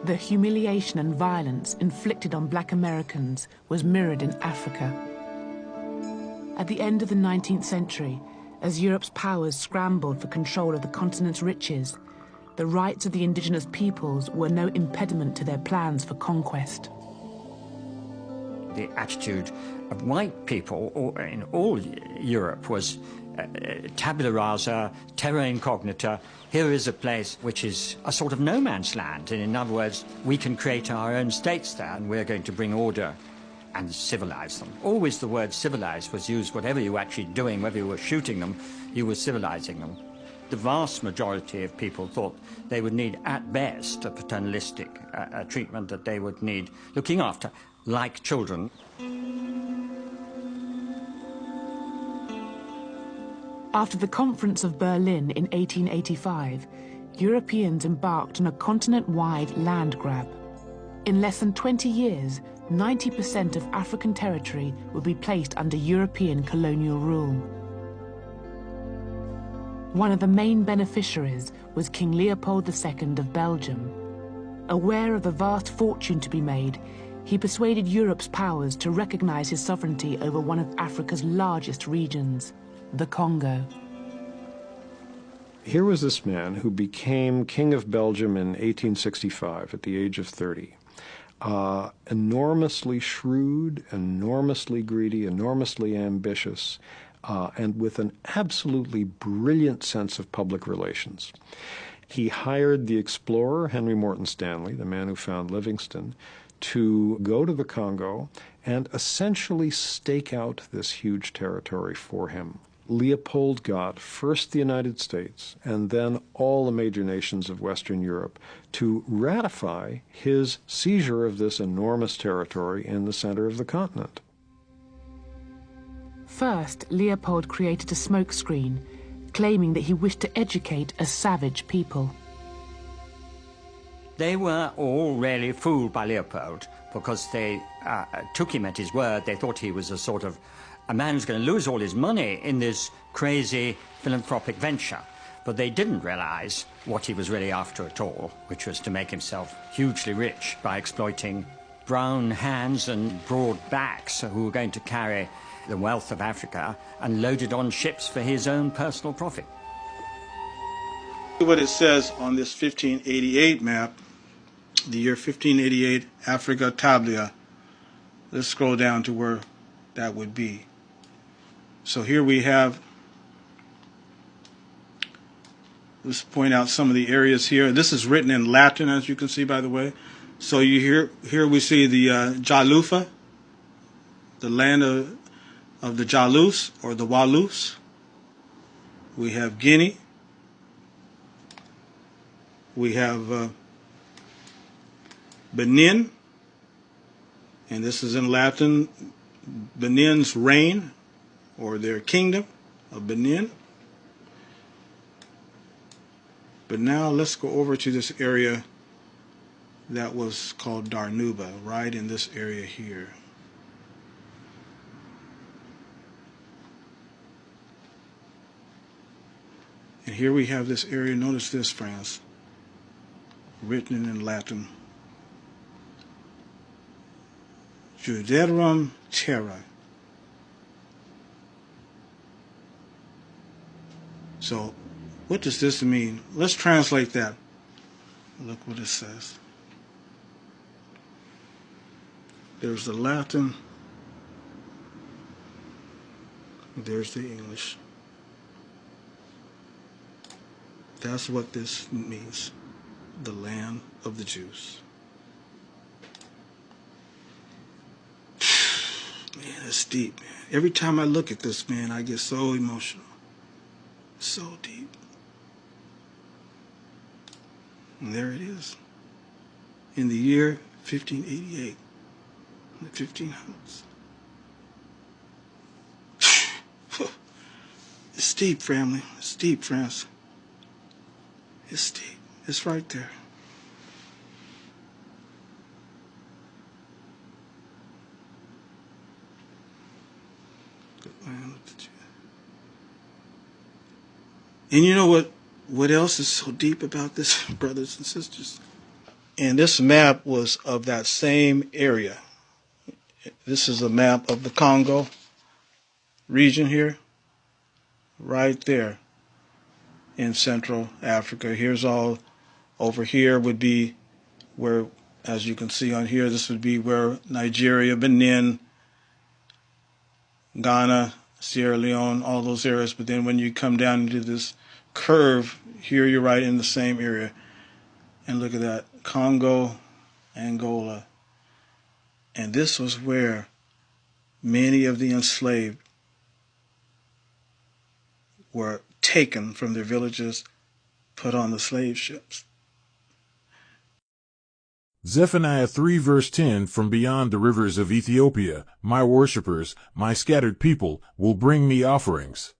The humiliation and violence inflicted on black Americans was mirrored in Africa. At the end of the 19th century, as Europe's powers scrambled for control of the continent's riches, the rights of the indigenous peoples were no impediment to their plans for conquest. The attitude of white people in all Europe was tabula rasa, terra incognita. Here is a place which is a sort of no man's land, and in other words, we can create our own states there, and we're going to bring order and civilize them. Always the word civilize was used. Whatever you were actually doing, whether you were shooting them, you were civilizing them. The vast majority of people thought they would need, at best, a paternalistic treatment, that they would need looking after, like children. After the Conference of Berlin in 1885, Europeans embarked on a continent-wide land grab. In less than 20 years, 90% of African territory would be placed under European colonial rule. One of the main beneficiaries was King Leopold II of Belgium. Aware of the vast fortune to be made, he persuaded Europe's powers to recognize his sovereignty over one of Africa's largest regions, the Congo. Here was this man who became King of Belgium in 1865 at the age of 30. Enormously shrewd, enormously greedy, enormously ambitious, and with an absolutely brilliant sense of public relations. He hired the explorer Henry Morton Stanley, the man who found Livingstone, to go to the Congo and essentially stake out this huge territory for him. Leopold got first the United States and then all the major nations of Western Europe to ratify his seizure of this enormous territory in the center of the continent. First, Leopold created a smokescreen, claiming that he wished to educate a savage people. They were all really fooled by Leopold because they took him at his word. They thought he was a man who's going to lose all his money in this crazy philanthropic venture. But they didn't realize what he was really after at all, which was to make himself hugely rich by exploiting brown hands and broad backs who were going to carry the wealth of Africa and load it on ships for his own personal profit. What it says on this 1588 map, the year 1588, Africa Tablia. Let's scroll down to where that would be. So here we have, let's point out some of the areas here. This is written in Latin, as you can see, by the way. So here we see the Jalufa, the land of the Jalus or the Walus. We have Guinea. We have Benin, and this is in Latin, Benin's reign, or their kingdom of Benin. But now let's go over to this area that was called Darnuba, right in this area here. And here we have this area, notice this, friends, written in Latin. Juderum terra. So, what does this mean? Let's translate that. Look what it says. There's the Latin. There's the English. That's what this means. The land of the Jews. Man, it's deep, man. Every time I look at this, man, I get so emotional. So deep. And there it is. In the year 1588. In the 1500s. It's deep, family. It's deep, friends. It's deep. It's right there. And you know what else is so deep about this, brothers and sisters? And this map was of that same area. This is a map of the Congo region here, right there in Central Africa. Here's all over here would be where, as you can see on here, this would be where Nigeria, Benin, Ghana, Sierra Leone, all those areas. But then when you come down into this curve, here you're right in the same area. And look at that, Congo, Angola. And this was where many of the enslaved were taken from their villages, put on the slave ships. Zephaniah 3 verse 10, from beyond the rivers of Ethiopia, my worshippers, my scattered people, will bring me offerings.